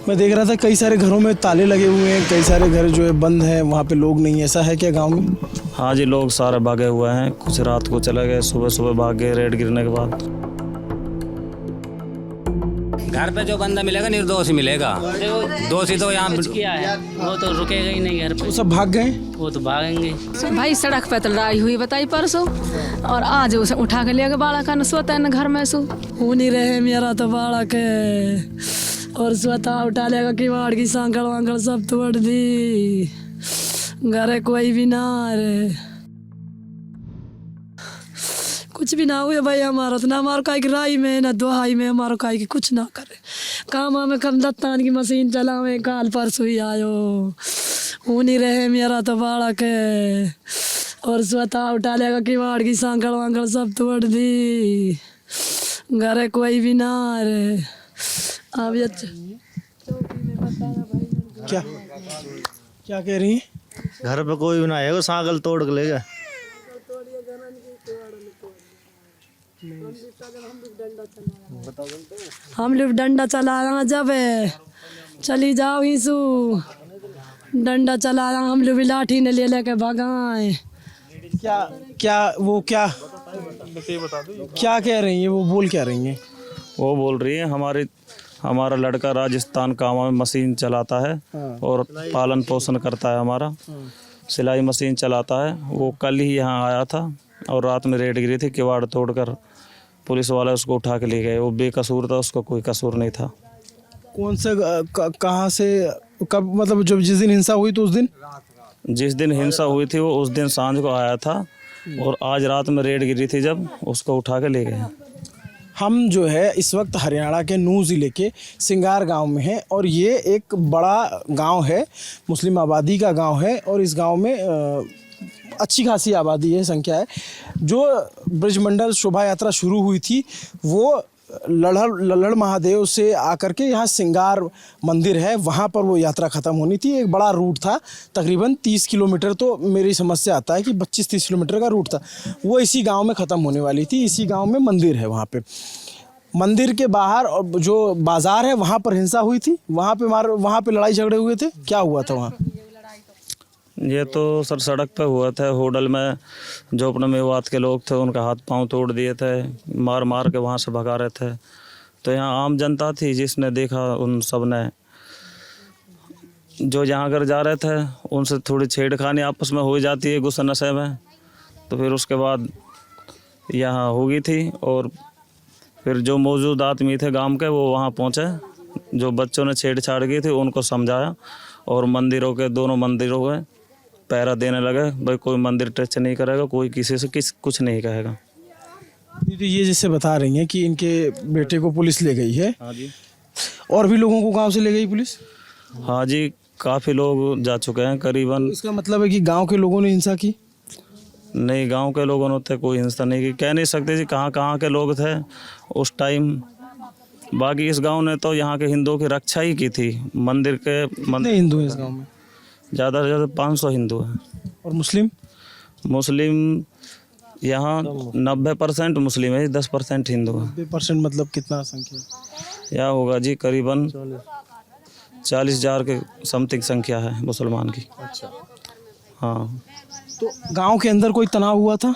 मैं देख रहा था कई सारे घरों में ताले लगे हुए हैं, कई सारे घर जो है बंद हैं, वहाँ पे लोग नहीं, ऐसा है क्या गांव में? हाँ जी, लोग सारे भागे हुए हैं। कुछ रात को चले गए, सुबह सुबह भाग गए रेड गिरने के बाद। घर पे जो बंदा मिलेगा निर्दोष ही मिलेगा, दोषी तो यहाँ किया है वो तो रुकेगा ही नहीं घर पे, वो सब भाग गए। वो तो भागेंगे। भाई सड़क पे तो लड़ाई हुई बताई परसों, और आज उसे उठा के ले गए बालक न सोता है न घर में सो हो नहीं रहे मेरा तो बालक है, और सोता उठा लेगा किवाड़ की सांकड़ वांकड़ सब तोड़ दी, घर कोई भी ना रे, कुछ भी ना हुए भाई हमारा तो, ना हमारा काई की राई में ना दुहाई में, हमारा काई की कुछ ना करे, काम में कम दत्तान की मशीन चलावे, काल परसों ही आयो, हो नहीं रहे मेरा तो बालक है, और सोता उठा लेगा किवाड़ की सांकड़ वांकड़ सब तोड़ दी, घर कोई भी ना रे। अब क्या क्या कह रही हैं? घर पे कोई भी ना है, वो सांकल तोड़ के ले गए। हम लोग डंडा चला जब चली जाओ ईसु, डंडा चला हम लोग लाठी ने ले लेके भगाए। क्या क्या वो क्या क्या कह रही हैं? वो बोल क्या रही हैं? वो बोल रही है हमारा लड़का राजस्थान काम में मशीन चलाता है और पालन पोषण करता है, हमारा सिलाई मशीन चलाता है। वो कल ही यहाँ आया था और रात में रेड गिरी थी, किवाड़ तोड़कर पुलिस वाले उसको उठा के ले गए। वो बेकसूर था, उसका कोई कसूर नहीं था। कौन से कहाँ से कब, मतलब जब जिस दिन हिंसा हुई तो उस दिन? जिस दिन हिंसा हुई थी वो उस दिन सांझ को आया था, और आज रात में रेड गिरी थी जब उसको उठा के ले गए। हम जो है इस वक्त हरियाणा के नूंह ज़िले के सिंगार गांव में हैं, और ये एक बड़ा गांव है, मुस्लिम आबादी का गांव है, और इस गांव में अच्छी खासी आबादी है, संख्या है। जो ब्रजमंडल शोभा यात्रा शुरू हुई थी वो लल्हड़ महादेव से आकर के यहाँ सिंगार मंदिर है, वहाँ पर वो यात्रा ख़त्म होनी थी। एक बड़ा रूट था, तकरीबन 30 किलोमीटर, तो मेरी समझ से आता है कि 25-30 किलोमीटर का रूट था। वो इसी गांव में ख़त्म होने वाली थी। इसी गांव में मंदिर है, वहाँ पे मंदिर के बाहर और जो बाज़ार है वहाँ पर हिंसा हुई थी, वहाँ पे लड़ाई झगड़े हुए थे। क्या हुआ था वहाँ? ये तो सर सड़क पे हुआ था, होटल में जो अपने मेवात के लोग थे उनका हाथ पांव तोड़ दिए थे, मार मार के वहाँ से भगा रहे थे। तो यहाँ आम जनता थी, जिसने देखा उन सब ने, जो यहाँ घर जा रहे थे उनसे थोड़ी छेड़खानी आपस में हो जाती है गुस्से नशे में। तो फिर उसके बाद यहाँ हो गई थी, और फिर जो मौजूद आदमी थे गांव के वो वहाँ पहुँचे, जो बच्चों ने छेड़छाड़ की थी उनको समझाया, और मंदिरों के दोनों मंदिरों में पहरा देने लगे, भाई कोई मंदिर टच नहीं करेगा, कोई किसी से कुछ नहीं कहेगा। तो ये जैसे बता रही हैं कि इनके बेटे को पुलिस ले गई है। हाँ जी। और भी लोगों को गांव से ले गई पुलिस? हाँ जी, काफ़ी लोग जा चुके हैं करीबन। इसका मतलब है कि गांव के लोगों ने हिंसा की? नहीं, गांव के लोगों ने तो कोई हिंसा नहीं की, कह नहीं सकते जी कहाँ कहाँ के लोग थे उस टाइम। बाकी इस गांव ने तो यहाँ के हिंदुओं की रक्षा ही की थी। मंदिर के हिंदू हैं इस गाँव में? ज़्यादा से ज़्यादा 500 हिंदू हैं। और मुस्लिम यहाँ 90% मुस्लिम है, 10% हिंदू है। 90% मतलब कितना संख्या? यहाँ होगा जी करीबन 40,000 के समथिंग संख्या है मुसलमान की। अच्छा। हाँ। तो गांव के अंदर कोई तनाव हुआ था?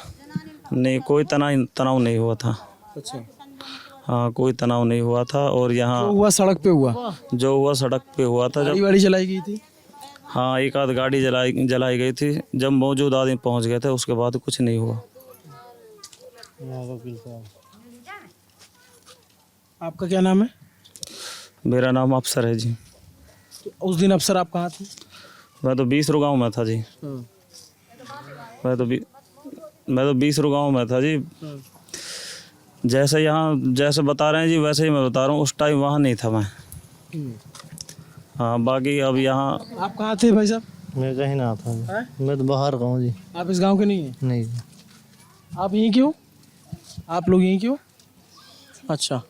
नहीं, कोई तनाव नहीं हुआ था। अच्छा। हाँ, कोई तनाव नहीं हुआ था। और यहाँ जो हुआ सड़क पे हुआ? जो हुआ सड़क पे हुआ था। जब गाड़ी जलाई गई थी? हाँ, एक आध गाड़ी जलाई गई थी। जब मौजूद आदमी पहुंच गए थे उसके बाद कुछ नहीं हुआ। आपका क्या नाम है? मेरा नाम अफसर है जी। तो उस दिन अफसर आप कहाँ थे? मैं तो 20 गाँव में था जी। मैं तो 20 गाँव में था जी। जैसे बता रहे हैं जी वैसे ही मैं बता रहा हूँ, उस टाइम वहाँ नहीं था मैं। हाँ, बाकी अब यहाँ। आप कहाँ थे भाई साहब? मैं कहीं ना था, मैं तो बाहर का हूँ जी। आप इस गांव के नहीं हैं? नहीं। आप यहीं क्यों? आप लोग यहीं क्यों? अच्छा।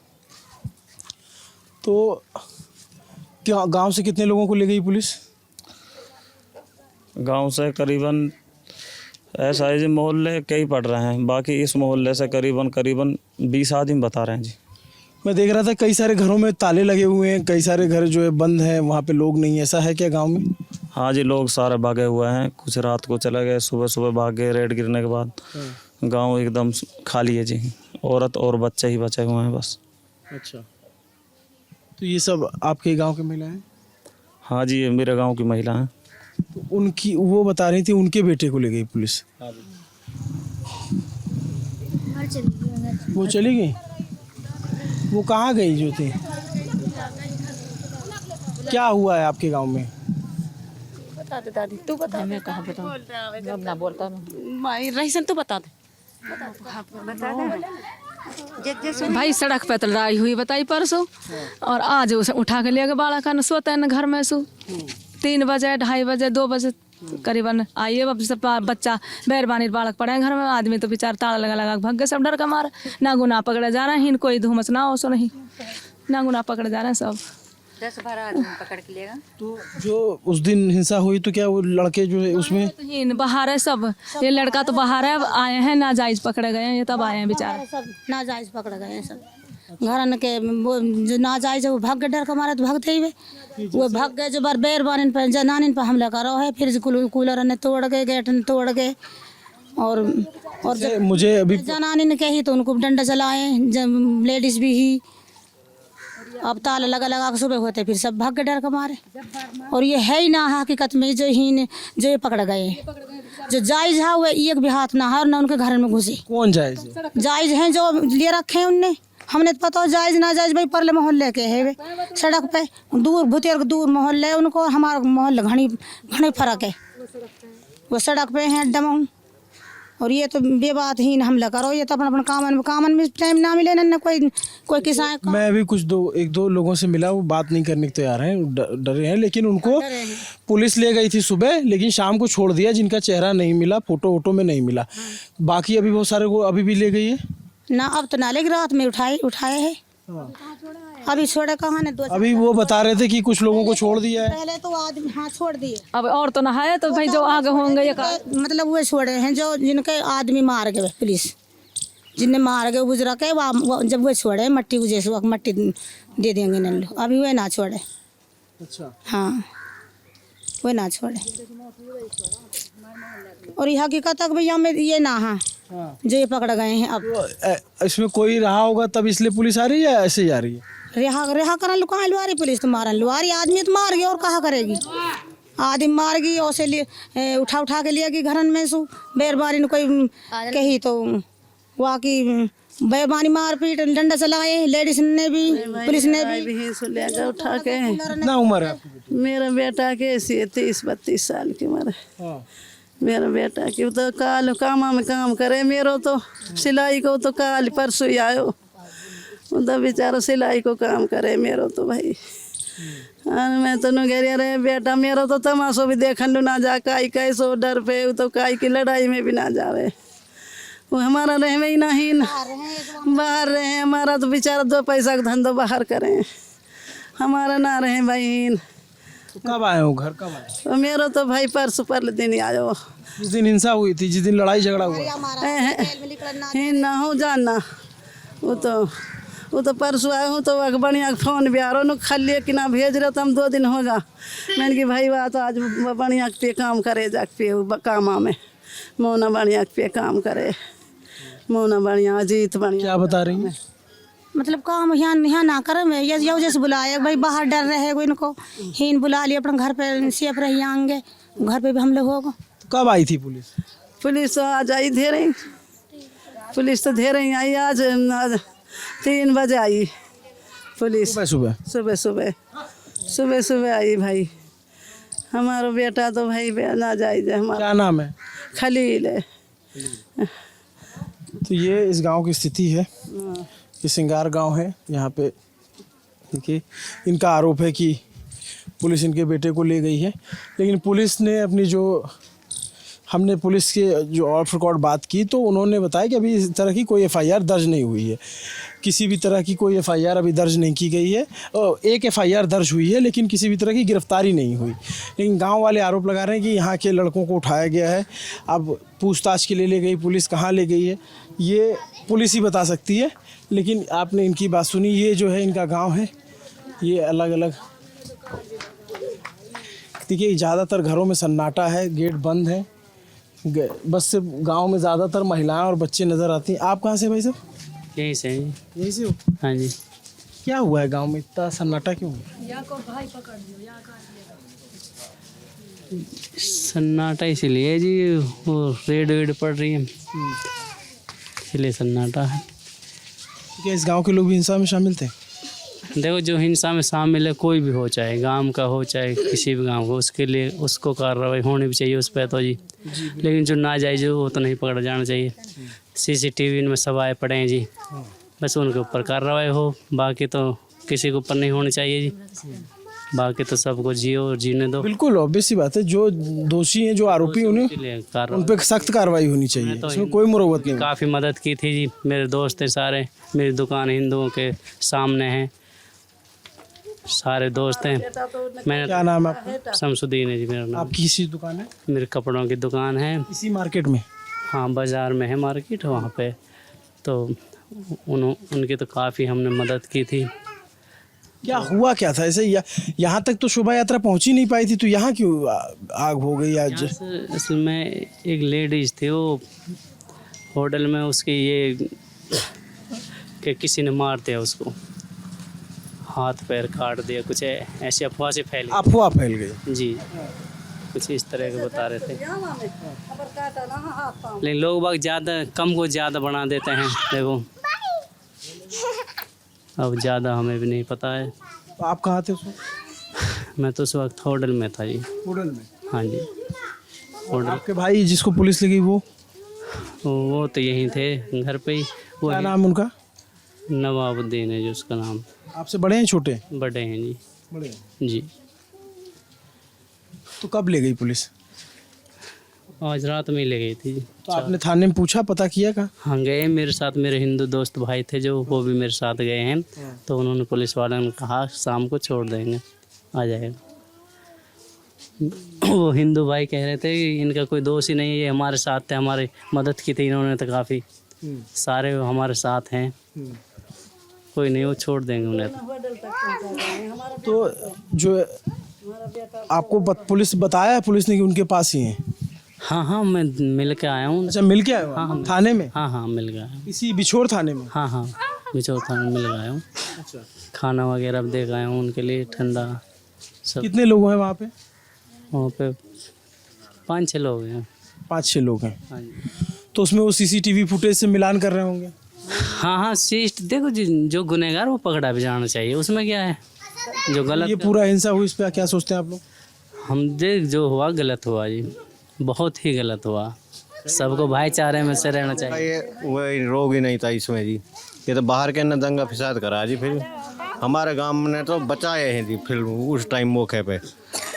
तो क्या गांव से कितने लोगों को ले गई पुलिस? गांव से करीबन ऐसा है जी, मोहल्ले कई पड़ रहे हैं, बाकी इस मोहल्ले से करीबन 20 आदमी बता रहे हैं जी। मैं देख रहा था कई सारे घरों में ताले लगे हुए हैं, कई सारे घर जो है बंद हैं, वहाँ पे लोग नहीं, ऐसा है क्या गांव में? हाँ जी, लोग सारे भागे हुए हैं, कुछ रात को चले गए, सुबह सुबह भाग गए रेड गिरने के बाद। गांव एकदम खाली है जी, औरत और बच्चे ही बचे हुए हैं बस। अच्छा, तो ये सब आपके गांव के महिला हैं? हाँ जी, ये मेरे गांव की महिला हैं। तो उनकी वो बता रही थी उनके बेटे को ले गई पुलिस। वो चली गई? वो कहाँ गई जो थी? क्या हुआ है आपके गांव में? बता दे दादी, तू बता। मैं कहाँ बताऊँ, ना बोलता भाई रहीसन, तू बता दे। भाई सड़क पे लड़ाई हुई बताई परसों, और आज उसे उठा के ले गए बाड़ा का, सोता है न घर में सो। 3 बजे 2:30 बजे 2 बजे करीबन आइए, अब सब बच्चा मेहरबानी बालक पड़े घर में, आदमी तो बेचारा ताला लगा लगा भाग गए सब डर का मार। ना गुना पकड़े जा रहे हैं, कोई धूमस ना हो सो नहीं, ना गुना पकड़े जा रहे हैं सब। 10-12 आदमी पकड़ के लेगा। तो जो उस दिन हिंसा हुई तो क्या वो लड़के जो है उसमें बाहर है सब, ये लड़का तो बाहर है, आए हैं नाजायज पकड़े गए हैं, ये तब आए हैं बेचारे। सब नाजायज पकड़ गए हैं सब घरन के, वो जो नाजायज है वो भाग गए, डर का मारे तो भागते ही वो भाग गए। जो बार बेरबानिन पर जनानिन पर हमला करो है, फिर कूलर ने तोड़ गए, गेट ने तोड़ गए, और जब मुझे अभी जनानिन के ही तो उनको डंडा चलाए, जब लेडीज भी ही, अब ताला लगा लगा के सुबह होते फिर सब भाग गए डर का मारे। और ये है ही ना हकीकत में जो ये पकड़ गए, जो जायज है वो एक भी हाथ ना हर ना उनके घर में घुसे। कौन जायज? जायज हैं जो लिए रखे हैं उनने, हमने तो पता हो जायज ना जायज भाई परले मोहल्ले के है वे, सड़क पे दूर भुतेर दूर मोहल्ले उनको, हमारा मोहल्ला घनी फर्क है, वो सड़क पे हैं अड्डा। और ये तो बेबात ही हमला करो, ये तो अपना कामन में टाइम ना मिले ना कोई किसान। मैं अभी एक दो लोगों से मिला, वो बात नहीं करने को तैयार हैं, डरे हैं, लेकिन उनको पुलिस ले गई थी सुबह, लेकिन शाम को छोड़ दिया, जिनका चेहरा नहीं मिला, फोटो में नहीं मिला। बाकी अभी बहुत सारे को अभी भी ले गई है ना, अब तो नाले की रात में उठाए हैं। अभी छोड़े कहाँ ने? अभी वो बता रहे थे कि कुछ लोगों को छोड़ दिया है। पहले तो आदमी हाँ छोड़ दिए, अब और तो ना है, तो भाई जो आगे होंगे ये मतलब वो छोड़े हैं जो जिनके आदमी मार गए, पुलिस जिनने मार गए गुजरा के, जब वो छोड़े मट्टी को, जैसे वक्त मट्टी दे देंगे न लो, अभी वो ना छोड़े। अच्छा, हाँ वो ना छोड़े। और यह हकीकत तक भैया में ये ना है जो ये पकड़ गए हैं। अब तो इसमें कोई रहा होगा तब इसलिए पुलिस आ रही है या ऐसे ही आ रही है? रेहा करन लुका लुआरी, पुलिस तो मारन लुआरी, आदमी तो मार गई और कहा करेगी, आदमी मार गई और से लिए उठा के लिया घरन में सु बेरबारी ने कोई कही तो वहाँ की बेरबानी मार पीट डंडा चलाए, लेडीज ने भी पुलिस ने भी लेगा उठा के। कितना उम्र है आपकी? मेरा बेटा के 30-32 साल की उम्र है। मेरा बेटा की तो काल कामा में काम करे, मेरो तो सिलाई को तो काल परसों ही आयो, वो तो बेचारा सिलाई को काम करे मेरो तो भाई। मैं तो नगेरिया रहे बेटा, मेरो तो तमाशो भी देखन ना जा, काई कैसो डर पे, वो तो काई की लड़ाई में भी ना जावे, वो हमारा रहे ही नहीं, बाहर रहे, हमारा तो बेचारा 2 पैसा का धंधा बाहर करें, हमारा ना रहे बहन। तो कब आए हो घर, कब आए? तो मेरा तो भाई परसों परले दिन ही आयो, जिस दिन हिंसा हुई थी, जिस दिन लड़ाई झगड़ा हुआ। ना हो जानना, वो तो परसों आया हूँ, तो बढ़िया फोन भी आ रहा खाली कि ना भेज रहे, तो हम 2 दिन होगा। मैंने कि भाई बात आज बढ़िया पे काम करे, जा पे कामा में मोना बढ़िया पे काम करे, मोना बढ़िया अजीत बढ़िया। क्या बता रही हैं? मतलब काम यहाँ ना करे, मैं ये जैसे बुलाया भाई, बाहर डर रहे कोई इनको हीन बुला लिया, अपने घर पे सेफ रही आएंगे, घर पे भी हम लोग होगा। तो कब आई थी पुलिस? पुलिस तो आज आई धे रही, पुलिस तो धे रही आई, आज 3 बजे आई पुलिस, सुबह आई भाई। हमारा बेटा तो भाई ना जाए, हमारा क्या नाम है? खलील है। तो ये इस गांव की स्थिति है, ये सिंगार गांव है। यहाँ पे देखिए, इनका आरोप है कि पुलिस इनके बेटे को ले गई है, लेकिन पुलिस ने अपनी हमने पुलिस के जो ऑफ रिकॉर्ड बात की, तो उन्होंने बताया कि अभी इस तरह की कोई एफआईआर दर्ज नहीं हुई है, किसी भी तरह की कोई एफआईआर अभी दर्ज नहीं की गई है। एक एफआईआर दर्ज हुई है, लेकिन किसी भी तरह की गिरफ्तारी नहीं हुई। लेकिन गांव वाले आरोप लगा रहे हैं कि यहाँ के लड़कों को उठाया गया है, अब पूछताछ के लिए ले गई पुलिस, कहाँ ले गई है ये पुलिस ही बता सकती है, लेकिन आपने इनकी बात सुनी। ये जो है इनका गांव है, ये अलग अलग, देखिए ज़्यादातर घरों में सन्नाटा है, गेट बंद है, बस से गांव में ज़्यादातर महिलाएं और बच्चे नज़र आती हैं। आप कहाँ से भाई साहब? यहीं से हैं जी। यहीं से हो? हाँ जी। क्या हुआ है गांव में, इतना सन्नाटा क्यों है? सन्नाटा इसीलिए जी, वो रेड वेड पड़ रही है, इसलिए सन्नाटा है। क्या इस गांव के लोग भी हिंसा में शामिल थे? देखो, जो हिंसा में शामिल है, कोई भी हो, चाहे गांव का हो चाहे किसी भी गांव का, उसके लिए उसको कार्रवाई होनी भी चाहिए उस पर तो जी। लेकिन जो नाजायज हो वो तो नहीं पकड़ा जाना चाहिए। CCTV में सब आए पड़े हैं जी, बस उनके ऊपर कार्रवाई हो, बाकी तो किसी के ऊपर नहीं होनी चाहिए जी। बाकी तो सबको जियो और जीने दो। बिल्कुल ऑब्वियस सी बात है, जो दोषी हैं, जो आरोपी, उन्हें इसलिए उन कार्रवाई पर सख्त कार्रवाई होनी चाहिए, इसमें कोई मुरवत नहीं। काफ़ी मदद की थी जी। मेरे दोस्त हैं सारे, मेरी दुकान हिंदुओं के सामने है, सारे दोस्त हैं। मैंने क्या नाम है आपका? शमसुद्दीन है जी मेरा नाम। आपकी किसी दुकान है? मेरे कपड़ों की दुकान है, इसी मार्केट में? हाँ बाज़ार में है मार्केट, वहाँ पे तो उनकी तो काफ़ी हमने मदद की थी। क्या हुआ क्या था ऐसे? यहाँ तक तो शोभा यात्रा पहुँच ही नहीं पाई थी, तो यहाँ क्यों आग हो गई आज? असल में एक लेडीज़ थी, वो होटल में, उसकी ये कि किसी ने मार दिया उसको, हाथ पैर काट दिया, कुछ ऐसी अफवाह से फैली। अफवाह फैल गई जी, कुछ इस तरह के बता रहे थे। लेकिन लोग बाग ज़्यादा कम को ज़्यादा बना देते हैं। देखो अब ज़्यादा हमें भी नहीं पता है। तो आप कहाँ थे उस वक्त? मैं तो उस वक्त होटल में था जी। होटल में? हाँ जी, और आपके भाई जिसको पुलिस लगी वो तो यहीं थे घर पे ही। वो क्या नाम उनका? नवाबुद्दीन है जो उसका नाम। आपसे बड़े हैं छोटे? बड़े हैं जी। बड़े जी। तो कब ले गई पुलिस? आज रात में ले गई थी। तो आपने थाने में पूछा, पता किया का? हाँ गए, मेरे साथ मेरे हिंदू दोस्त भाई थे जो, वो भी मेरे साथ गए हैं। तो उन्होंने पुलिस वाले ने कहा शाम को छोड़ देंगे, आ जाएगा। वो हिंदू भाई कह रहे थे कि इनका कोई दोष ही नहीं है, ये हमारे साथ थे, हमारी मदद की थी इन्होंने, तो काफ़ी सारे हमारे साथ हैं, कोई नहीं, वो छोड़ देंगे उन्हें। तो जो आपको पुलिस बताया, पुलिस ने कि उनके पास ही हैं? हाँ हाँ, मैं मिल के आया हूँ। अच्छा, मिल के आए हो? हाँ, थाने में? हाँ हाँ, मिल गया। इसी बिछोर थाने में? हाँ हाँ, बिचौर थाने में मिल गया हूँ। अच्छा, खाना वगैरह दे गया हूँ उनके लिए, ठंडा सब। कितने लोग हैं वहाँ पे? वहाँ पे 5-6 लोग हैं। 5-6 लोग हैं। हाँ जी। तो उसमें वो CCTV फुटेज से मिलान कर रहे होंगे? हाँ हाँ, देखो जो गुनहगार वो पकड़ा भी जाना चाहिए, उसमें क्या है, जो गलत। ये पूरा हिंसा हुई, इस पर क्या सोचते हैं आप लोग? हम देख जो हुआ गलत हुआ जी, बहुत ही गलत हुआ। सबको भाईचारे में से रहना चाहिए। ये वही रोग ही नहीं था इसमें जी, ये तो बाहर के न दंगा फिसाद करा जी। फिर हमारे गांव ने तो बचाए हैं जी फिर उस टाइम मौके पे,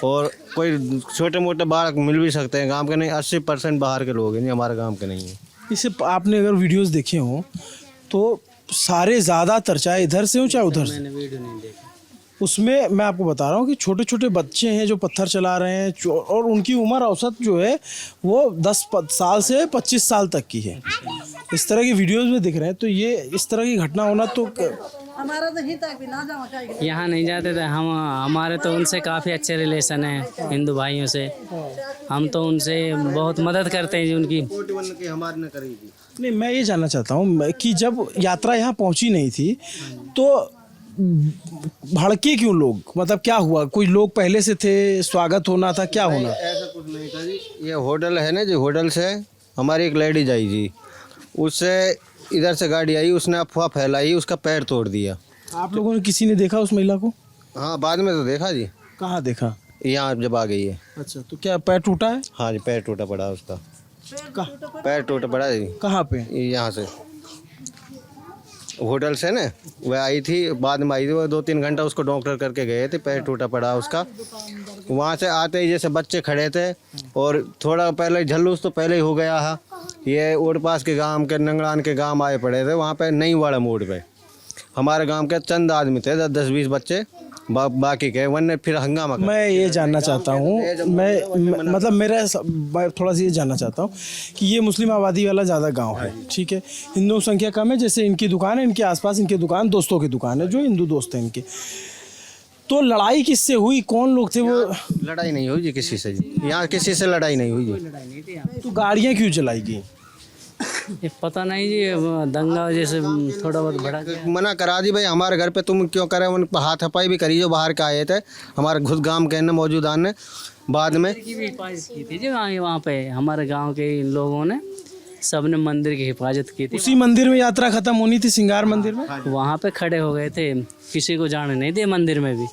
और कोई छोटे मोटे बालक मिल भी सकते हैं गांव के, नहीं 80% बाहर के लोग हैं जी, हमारे गांव के नहीं है। इसे आपने अगर वीडियोस देखे हों तो सारे ज़्यादातर, चाहे इधर से हो चाहे उधर से, मैंने वीडियो नहीं देखा। उसमें मैं आपको बता रहा हूँ कि छोटे छोटे बच्चे हैं जो पत्थर चला रहे हैं, और उनकी उम्र औसत जो है वो 10 साल से 25 साल तक की है। इस तरह की वीडियोस में दिख रहे हैं, तो ये इस तरह की घटना होना तो हमारा तो ही तक भी ना जाओ चाहिए। यहाँ नहीं जाते थे हम, हमारे तो उनसे काफ़ी अच्छे रिलेशन हैं हिंदू भाइयों से, हम तो उनसे बहुत मदद करते हैं जी उनकी। हमारे ने करी थी। नहीं, मैं ये जानना चाहता हूँ कि जब यात्रा यहाँ पहुँची नहीं थी तो भड़के क्यों लोग? मतलब क्या हुआ? कोई लोग पहले से थे, स्वागत होना था, क्या होना? ऐसा कुछ नहीं था जी। ये होटल है ना जी, होटल से हमारी एक लेडीज आई जी, उससे इधर से गाड़ी आई, उसने अफवाह फैलाई, उसका पैर तोड़ दिया। आप लोगों ने किसी ने देखा उस महिला को? हाँ, बाद में तो देखा जी। कहाँ देखा? यहाँ जब आ गई है। अच्छा, तो क्या पैर टूटा है? हाँ जी, पैर टूटा पड़ा उसका। कहाँ? पैर टूटा पड़ा जी। कहाँ पे? यहाँ से होटल से ना, वह आई थी, बाद में आई थी, वो 2-3 घंटा उसको डॉक्टर करके गए थे, पैर टूटा पड़ा उसका। वहाँ से आते ही जैसे बच्चे खड़े थे, और थोड़ा पहले झल्लूस तो पहले ही हो गया है। ये और पास के गांव के नंगड़ान के गांव आए पड़े थे, वहाँ पे नई वाड़ा मोड़ पे हमारे गांव के चंद आदमी थे, 10-20 बच्चे, बाकी के वरना फिर हंगामा कर। मैं ये जानना चाहता हूँ, मतलब मैं थोड़ा सा ये जानना चाहता हूँ कि ये मुस्लिम आबादी वाला ज़्यादा गांव है, ठीक है, हिंदू संख्या कम है, जैसे इनकी दुकान है, इनके आसपास इनके दुकान दोस्तों की दुकान है जो हिंदू दोस्त हैं इनके, तो लड़ाई किससे हुई, कौन लोग थे वो? लड़ाई नहीं हुई जी किसी से, यहाँ किसी से लड़ाई नहीं हुई जी। तो गाड़ियाँ क्यों चलाई गई? ये पता नहीं जी, वो दंगा जैसे थोड़ा बहुत बढ़ा गया। मना करा दी भाई हमारे घर पे तुम क्यों करे, उन पर हाथापाई भी करी जो बाहर के आए थे हमारे खुद गांव के मौजूदा ने बाद में की भी हिफाजत की थी जी वहाँ पे हमारे गांव के लोगों ने, सबने मंदिर की हिफाजत की थी। उसी मंदिर में यात्रा खत्म होनी थी, सिंगार मंदिर में, वहाँ पे खड़े हो गए थे, किसी को जाने नहीं दिए मंदिर में भी।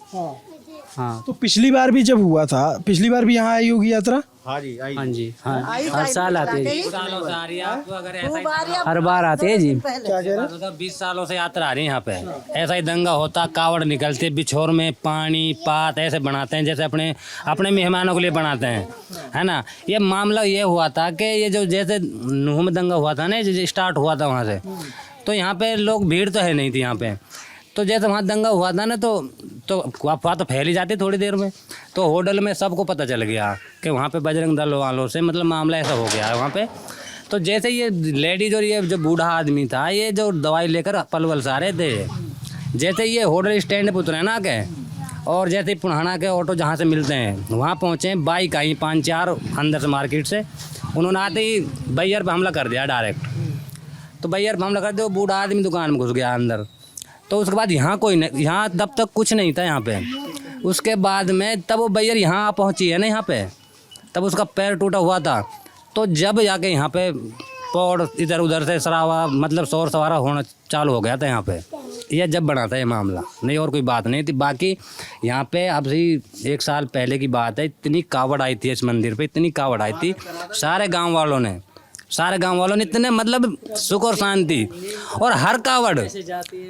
हाँ तो पिछली बार भी जब हुआ था, पिछली बार भी यहाँ आई होगी यात्रा? हाँ जी आई। हाँ जी, हाँ हर साल आते हैं जी, सालों से आ रही है आपको, अगर ऐसा ही हर बार आते हैं जी। क्या कह रहे हैं? 20 सालों से यात्रा आ रही है यहाँ पे, ऐसा ही दंगा होता, कावड़ निकलते, बिछोर में पानी पात ऐसे बनाते हैं जैसे अपने मेहमानों के लिए बनाते हैं, है ना। ये मामला ये हुआ था कि ये जो जैसे नूह में दंगा हुआ था ना, जो स्टार्ट हुआ था वहाँ से, तो यहाँ पे लोग भीड़ तो है नहीं थी यहाँ पे, तो जैसे वहाँ दंगा हुआ था ना तो अफवाह तो फैली जाती थोड़ी देर में, तो होटल में सबको पता चल गया कि वहाँ पे बजरंग दल वालों से मतलब मामला ऐसा हो गया है वहाँ पे। तो जैसे ये लेडीज और ये जो बूढ़ा आदमी था, ये जो दवाई लेकर पलवल से आ रहे थे, जैसे ये होटल स्टैंड पर उतरे ना के, और जैसे पुराना के ऑटो जहाँ से मिलते हैं वहाँ पहुँचे, बाइक आई 5-4 अंदर से मार्केट से, उन्होंने आते ही बैयर पर हमला कर दिया डायरेक्ट। तो बैयर पर हमला कर दिया, वो बूढ़ा आदमी दुकान में घुस गया अंदर। तो उसके बाद यहाँ कोई नहीं, यहाँ तब तक कुछ नहीं था यहाँ पे। उसके बाद में तब वो बैयर यहाँ पहुँची है ना यहाँ पे, तब उसका पैर टूटा हुआ था, तो जब जाके यहाँ पे पौड़ इधर उधर से सरावा मतलब शोर सवारा होना चालू हो गया था यहाँ पे। यह जब बना था ये मामला, नहीं और कोई बात नहीं थी। बाकी यहाँ पे अब से 1 साल पहले की बात है, इतनी कावड़ आई थी इस मंदिर पे, इतनी कावड़ आई थी, सारे गाँव वालों ने इतने मतलब सुख और शांति, और हर कावड़,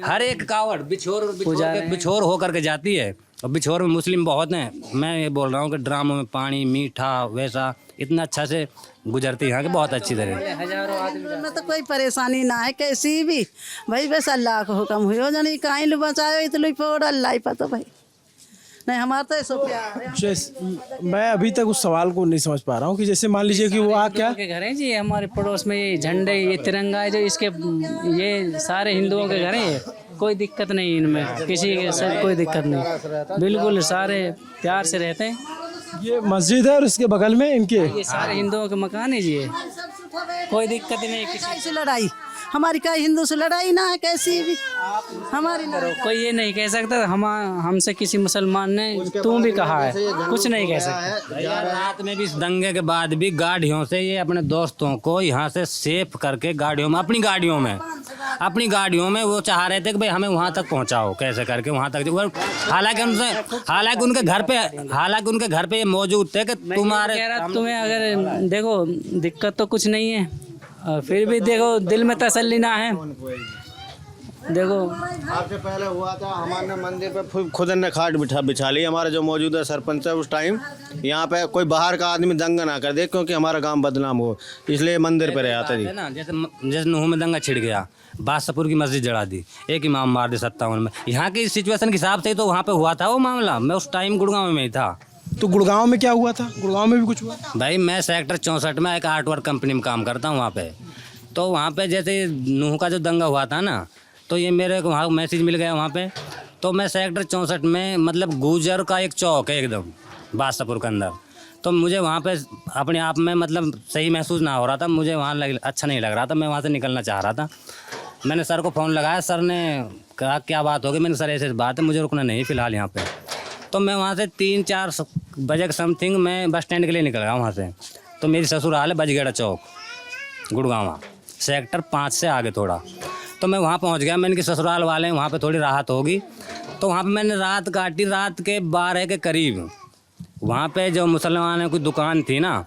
हर एक कावड़ बिछोर हो करके जाती है। और बिछोर में मुस्लिम बहुत हैं, मैं ये बोल रहा हूँ कि ड्रामों में पानी मीठा वैसा इतना अच्छा से गुजरती है यहाँ के, बहुत अच्छी तरह। में तो कोई परेशानी ना है कैसी भी भाई, बस अल्लाह को हुक्म हुई हो जानी कहीं लो बचाओ इतनी पोड़ अल्लाह ही पता भाई, नहीं हमारा तो ऐसा प्यार है। जैसे मैं अभी तक उस सवाल को नहीं समझ पा रहा हूँ कि जैसे मान लीजिए कि वो क्या के घर है जी, हमारे पड़ोस में ये झंडे, ये तिरंगा है जो इसके, ये सारे हिंदुओं के घर हैं, कोई दिक्कत नहीं इनमें, किसी के साथ कोई दिक्कत नहीं, बिल्कुल सारे प्यार से रहते हैं। ये मस्जिद है और इसके बगल में इनके ये सारे हिंदुओं के मकान है जी, ये कोई दिक्कत नहीं किसी से लड़ाई हमारी, क्या हिंदू से लड़ाई ना है कैसी भी हमारी ना। कोई ये नहीं कह सकता हमसे किसी मुसलमान ने तू भी कहा है, कुछ नहीं कह सकता। रात में भी इस दंगे के बाद भी गाड़ियों से ये अपने दोस्तों को यहाँ से सेफ करके गाड़ियों में, अपनी गाड़ियों में वो चाह रहे थे कि भाई हमें वहाँ तक पहुँचाओ, कैसे करके वहाँ तक। हालांकि उनके घर पे ये मौजूद थे कि तुम्हें अगर देखो दिक्कत तो कुछ नहीं है, फिर भी देखो दिल में तसल्ली ना है। देखो आपसे पहले हुआ था हमारे मंदिर पे खुद ने खाट बिछा ली, हमारे जो मौजूदा सरपंच है उस टाइम, यहाँ पे कोई बाहर का आदमी दंगा ना कर दे क्योंकि हमारा गांव बदनाम हो, इसलिए मंदिर पे रहा था जी। जैसे नूह में दंगा छिड़ गया, बादशाहपुर की मस्जिद जला दी, एक इमाम मार दे 57 में, यहाँ की सिचुएशन के हिसाब से तो वहाँ पे हुआ था वो मामला। मैं उस टाइम गुड़गांव में ही था। तो गुड़गांव में क्या हुआ था? गुड़गांव में भी कुछ हुआ? भाई मैं सेक्टर 64 में एक आर्टवर्क कंपनी में काम करता हूँ वहाँ पे। तो वहाँ पे जैसे नूह का जो दंगा हुआ था ना, तो ये मेरे को वहाँ मैसेज मिल गया वहाँ पे। तो मैं सेक्टर 64 में मतलब गुजर का एक चौक है एकदम बादशाहपुर के अंदर, तो मुझे वहाँ पे अपने आप में मतलब सही महसूस ना हो रहा था, मुझे वहाँ अच्छा नहीं लग रहा था, मैं वहाँ से निकलना चाह रहा था। मैंने सर को फ़ोन लगाया, सर ने कहा क्या बात होगी, मैंने सर ऐसे बात है, मुझे रुकना नहीं फ़िलहाल यहाँ पे। तो मैं वहाँ से 3-4 बजे के समथिंग मैं बस स्टैंड के लिए निकल गया वहाँ से। तो मेरी ससुराल है बजगेड़ा चौक गुड़गांव, सेक्टर 5 से आगे थोड़ा। तो मैं वहाँ पहुँच गया, मैंने कि ससुराल वाले हैं वहाँ पे थोड़ी राहत होगी। तो वहाँ पे मैंने रात काटी, रात के 12 के करीब वहाँ पे जो मुसलमानों की दुकान थी ना,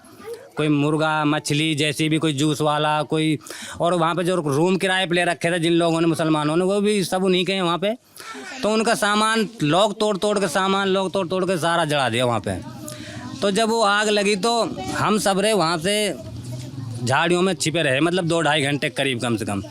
कोई मुर्गा मछली जैसी भी, कोई जूस वाला कोई, और वहाँ पे जो रूम किराए पे ले रखे थे जिन लोगों ने मुसलमानों ने, वो भी सब उन्हीं के हैं वहाँ पे। तो उनका सामान लोग तोड़ तोड़ के सारा जला दिया वहाँ पे। तो जब वो आग लगी तो हम सब रहे वहाँ से झाड़ियों में छिपे रहे, मतलब 2-2.5 घंटे करीब कम से कम।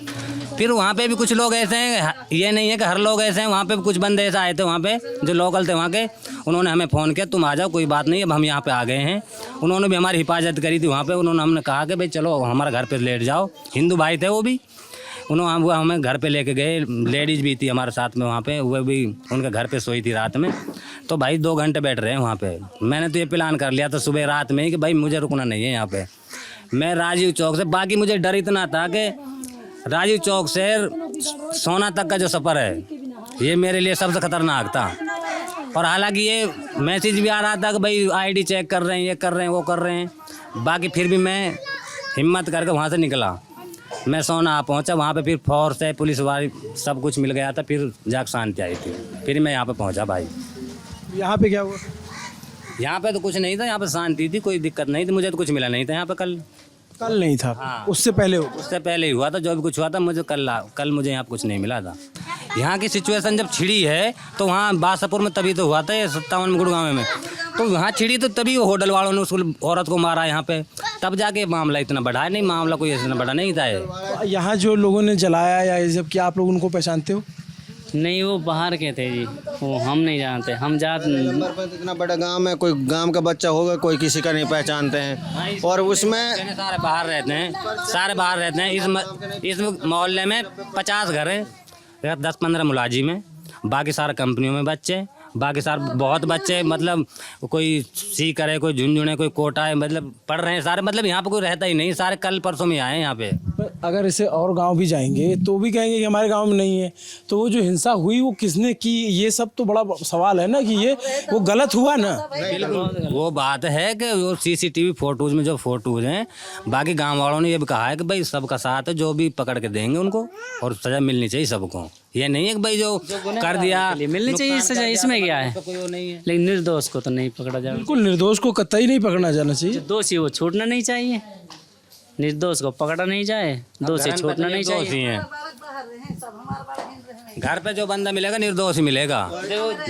फिर वहाँ पे भी कुछ लोग ऐसे हैं, ये नहीं है कि हर लोग ऐसे हैं, वहाँ पे भी कुछ बंदे ऐसे आए थे वहाँ पे जो लोकल थे वहाँ के, उन्होंने हमें फ़ोन किया तुम आ जाओ कोई बात नहीं, अब हम यहाँ पे आ गए हैं। उन्होंने भी हमारी हिफाजत करी थी वहाँ पे, उन्होंने हमने कहा कि भाई चलो हमारे घर पे लेट जाओ, हिंदू भाई थे वो भी, उन्होंने हमें घर पे लेके गए। लेडीज़ भी थी हमारे साथ में वहाँ पे, वो भी उनके घर पे सोई थी रात में। तो भाई 2 घंटे बैठ रहे हैं वहाँ पे। मैंने तो ये प्लान कर लिया था सुबह रात में ही कि भाई मुझे रुकना नहीं है यहाँ पे। मैं राजीव चौक से, बाकी मुझे डर इतना था कि राजीव चौक से सोना तक का जो सफ़र है ये मेरे लिए सबसे ख़तरनाक था। और हालांकि ये मैसेज भी आ रहा था कि भाई आईडी चेक कर रहे हैं, ये कर रहे हैं, वो कर रहे हैं। बाकी फिर भी मैं हिम्मत करके वहाँ से निकला। मैं सोना पहुँचा, वहाँ पे फिर फोर्स है, पुलिस वाली सब कुछ मिल गया था, फिर जाग शांति आई थी। फिर मैं यहाँ पे पहुँचा भाई। यहाँ पे क्या हुआ? यहाँ पे तो कुछ नहीं था, यहाँ पे शांति थी, कोई दिक्कत नहीं थी। मुझे तो कुछ मिला नहीं था यहाँ पे कल नहीं था। हाँ। उससे पहले हो? उससे पहले ही हुआ था, जो भी कुछ हुआ था मुझे कल मुझे यहाँ पे कुछ नहीं मिला था। यहाँ की सिचुएशन जब छिड़ी है तो वहाँ बादशाहपुर में तभी तो हुआ था, ये 57 में गुड़गांव में। तो वहाँ छिड़ी तो तभी वो होटल वालों ने उस औरत को मारा यहाँ पे, तब जाके मामला इतना बढ़ा। नहीं, मामला कोई इतना बड़ा नहीं था ये। यहाँ जो लोगों ने जलाया या ये सब, क्या आप लोग उनको पहचानते हो? नहीं, वो बाहर के थे जी, वो हम नहीं जानते। हम इतना बड़ा गांव है, कोई गांव का बच्चा होगा, कोई किसी का नहीं पहचानते हैं। और उसमें सारे बाहर रहते हैं, सारे बाहर रहते हैं। इस मोहल्ले में 50 घर हैं, 10-15 मुलाजिम हैं, बाकी सारे कंपनियों में बच्चे, बाकी सारे बहुत बच्चे, मतलब कोई सीकर है, कोई झुंझुन, कोई कोटा है, मतलब पढ़ रहे हैं सारे। मतलब यहाँ पे कोई रहता ही नहीं, सारे कल परसों में आए हैं यहाँ पे। अगर इसे और गांव भी जाएंगे तो भी कहेंगे कि हमारे गांव में नहीं है। तो वो जो हिंसा हुई वो किसने की, ये सब तो बड़ा सवाल है ना कि ये वो गलत हुआ ना। बिल्कुल वो बात है कि वो सीसीटीवी फोटोज में जो फोटोज हैं, बाकी गांव वालों ने ये भी कहा है कि भाई सबका साथ है, जो भी पकड़ के देंगे उनको और सजा मिलनी चाहिए सबको। ये नहीं है कि भाई जो कर दिया मिलनी चाहिए सजा, इसमें क्या है। कोई नहीं है, लेकिन निर्दोष को तो नहीं पकड़ा जाए। बिल्कुल निर्दोष को कतई नहीं पकड़ना जाना चाहिए। दोषी वो छूटना नहीं चाहिए, निर्दोष को पकड़ा नहीं जाए, दोषी छूटना नहीं चाहिए। घर पे जो बंदा मिलेगा निर्दोष ही मिलेगा,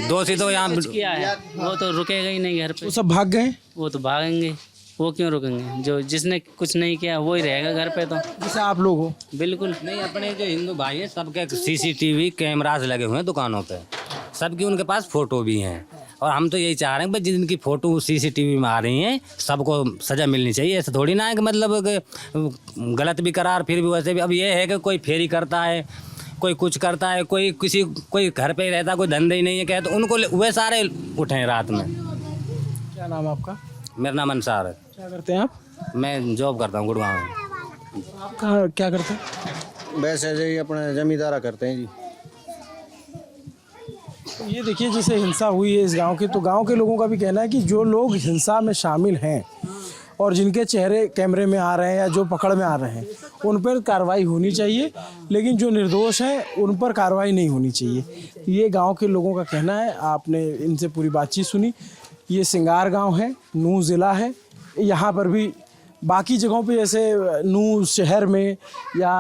दोषी तो यहाँ किया है वो तो रुकेगा ही नहीं घर पे। वो सब भाग गए, वो तो भागेंगे, वो क्यों रुकेंगे। जो जिसने कुछ नहीं किया वो ही रहेगा घर पे। तो जैसे आप लोग हो। बिल्कुल नहीं, अपने जो हिंदू भाई हैं सबके सीसीटीवी कैमरास लगे हुए हैं दुकानों पे, सबकी उनके पास फोटो भी हैं। और हम तो यही चाह रहे हैं कि जिनकी फ़ोटो सीसीटीवी में आ रही हैं सबको सज़ा मिलनी चाहिए। ऐसा थोड़ी ना है कि मतलब कि गलत भी करार फिर भी वैसे भी। अब ये है कि कोई फेरी करता है, कोई कुछ करता है, कोई घर पे ही रहता है, कोई धंधे ही नहीं है, क्या तो उनको वे सारे उठे रात में। क्या नाम है आपका? मेरा नाम अंसार है। क्या करते हैं आप? मैं जॉब करता हूँ गुड़गांव में। आप कहाँ क्या करते हैं? वैसे जी अपने जमींदारा करते हैं जी। तो ये देखिए जैसे हिंसा हुई है इस गांव की, तो गांव के लोगों का भी कहना है कि जो लोग हिंसा में शामिल हैं और जिनके चेहरे कैमरे में आ रहे हैं या जो पकड़ में आ रहे हैं उन पर कार्रवाई होनी चाहिए, लेकिन जो निर्दोष हैं उन पर कार्रवाई नहीं होनी चाहिए। ये गांव के लोगों का कहना है। आपने इनसे पूरी बातचीत सुनी। ये सिंगार गांव है, नूंह ज़िला है। यहाँ पर भी बाकी जगहों पे जैसे नूंह शहर में या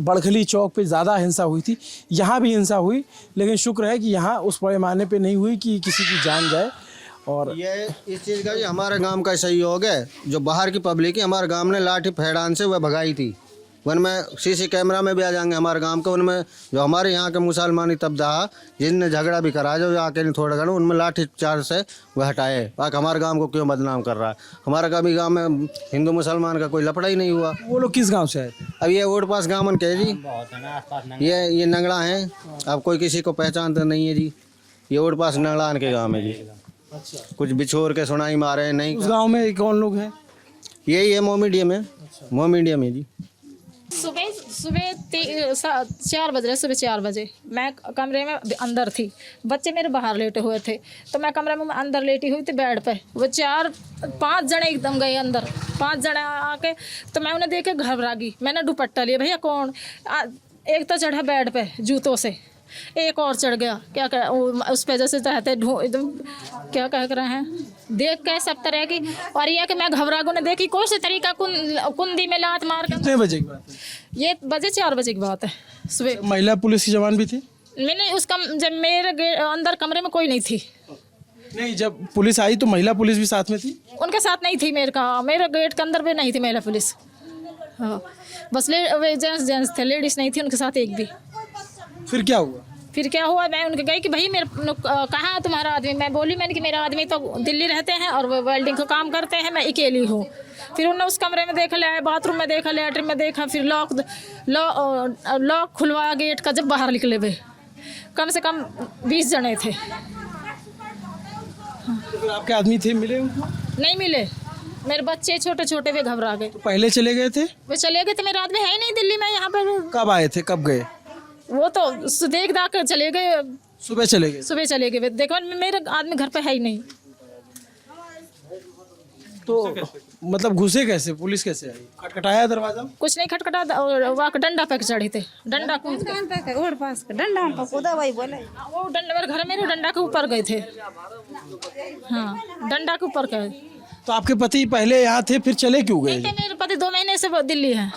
बड़खली चौक पे ज़्यादा हिंसा हुई थी, यहाँ भी हिंसा हुई, लेकिन शुक्र है कि यहाँ उस पैमाने पे नहीं हुई कि किसी की जान जाए। और ये इस चीज़ का जी हमारे गांव का सहयोग है। जो बाहर की पब्लिक है, हमारे गांव ने लाठी फैड़ान से वह भगाई थी। उनमें सीसी कैमरा में भी आ जाएंगे हमारे गांव के। उनमें जो हमारे यहाँ के मुसलमानी तबदा जिनने झगड़ा भी करा, जो आके नहीं थोड़ा घड़ा, उनमें लाठी चार्ज से वह हटाए। बाकी हमारे गांव को क्यों बदनाम कर रहा है। हमारे कभी गांव में हिंदू मुसलमान का कोई लफड़ा ही नहीं हुआ। वो लोग किस गांव से आए थे? अब ये ओड पास गाँव कहे जी, ये नंगड़ा हैं। अब कोई किसी को पहचानते नहीं है जी। ये ओड पास नंगड़ान के गाँव में जी। कुछ बिछोर के सुनाई मारे नहीं। उस गाँव में कौन लोग हैं? यही है मोमीडियम है, मोमीडियम है जी। सुबह 4 बज रहे, सुबह 4 बजे मैं कमरे में अंदर थी, बच्चे मेरे बाहर लेटे हुए थे, तो मैं कमरे में अंदर लेटी हुई थी बेड पे। वो 4-5 जने एकदम गए अंदर, 5 जने आके, तो मैं उन्हें देख के घबरा गई। मैंने दुपट्टा लिया, भैया कौन? एक तो चढ़ा बेड पे जूतों से, एक और चढ़ गया, क्या कह उस पे जैसे चाहते एकदम क्या कह रहे हैं, देख के सब तरह की। और ये कि मैं घबरा को ने देखी कोई से तरीका कुंदी में लात मार के। कितने बजे की बात है? ये 4 बजे की बात है सुबह। महिला पुलिस की जवान भी थी? मैंने उसका जब मेरे अंदर कमरे में कोई नहीं थी। नहीं, जब पुलिस आई तो महिला पुलिस भी साथ में थी? उनके साथ नहीं थी। मेरे गेट के अंदर भी नहीं थी महिला पुलिस। हाँ बस वे जेंट्स थे, लेडीज़ नहीं थी उनके साथ एक भी। फिर क्या हुआ? फिर क्या हुआ, मैं उनके गई कि भाई मेरे कहाँ है तुम्हारा आदमी। मैं बोली मैंने कि मेरा आदमी तो दिल्ली रहते हैं और वो वेल्डिंग का काम करते हैं, मैं अकेली हूँ। फिर उन्होंने उस कमरे में देखा लिया, बाथरूम में देखा, लैट्रिन में देखा, फिर लॉक खुलवाया गेट का। जब बाहर निकले वे कम से कम 20 जने थे। तो फिर आपके आदमी थे, मिले उनको? नहीं मिले, मेरे बच्चे छोटे छोटे वे घबरा गए। तो पहले चले गए थे? वे चले गए थे, मेरा आदमी है ही नहीं दिल्ली में। यहाँ पर कब आए थे, कब गए? वो तो देख दाख कर चले गए, सुबह चले गए? सुबह चले गए। देखो मेरा आदमी घर पे है ही नहीं। तो मतलब घुसे कैसे, पुलिस कैसे आई? खटखटाया दरवाजा? कुछ नहीं खटखटा, वहाँ डंडा पे चढ़े थे, डंडा कूद के। वो डंडा मेरे घर में डंडा के ऊपर गए थे। हाँ डंडा के ऊपर गए। तो आपके पति पहले यहाँ थे, फिर चले क्यों गए? मेरे पति 2 महीने से दिल्ली है।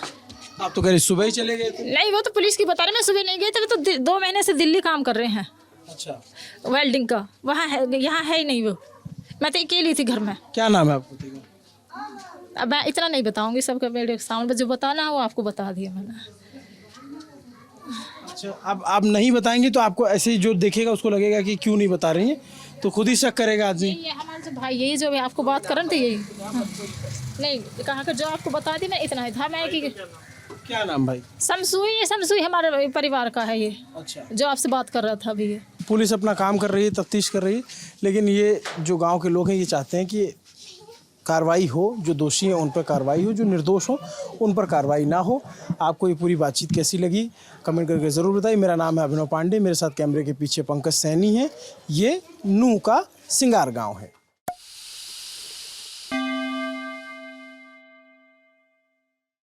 आप तो कह रहे सुबह ही चले गए थे। नहीं वो तो पुलिस की बता रहे, मैं सुबह नहीं गई थी। वो तो 2 महीने से दिल्ली काम कर रहे हैं। अच्छा, वेल्डिंग का वहाँ है, यहाँ है ही नहीं वो। मैं तो अकेली थी घर में। क्या नाम है आपको? अब मैं इतना नहीं बताऊंगी सबका, वीडियो के सामने जो बताना है वो आपको बता दिया मैंने। अच्छा, अब आप नहीं बताएंगे तो आपको ऐसे ही जो देखेगा उसको लगेगा कि क्यों नहीं बता रही हैं, तो खुद ही शक करेगा आदमी। ये हमारे जो भाई यही जो मैं आपको बात कर रहे थे यही। नहीं कहा कि जो आपको बता दी मैं इतना ही था। मैं कि क्या नाम भाई? शमसूई हमारे परिवार का है ये। अच्छा, जो आपसे बात कर रहा था अभी ये। पुलिस अपना काम कर रही है, तफ्तीश कर रही है, लेकिन ये जो गांव के लोग हैं ये चाहते हैं कि कार्रवाई हो, जो दोषी हैं उन पर कार्रवाई हो, जो निर्दोष हो उन पर कार्रवाई ना हो। आपको ये पूरी बातचीत कैसी लगी कमेंट करके ज़रूर बताइए। मेरा नाम है अभिनव पांडे, मेरे साथ कैमरे के पीछे पंकज सैनी है। ये नूह का सिंगार गाँव है।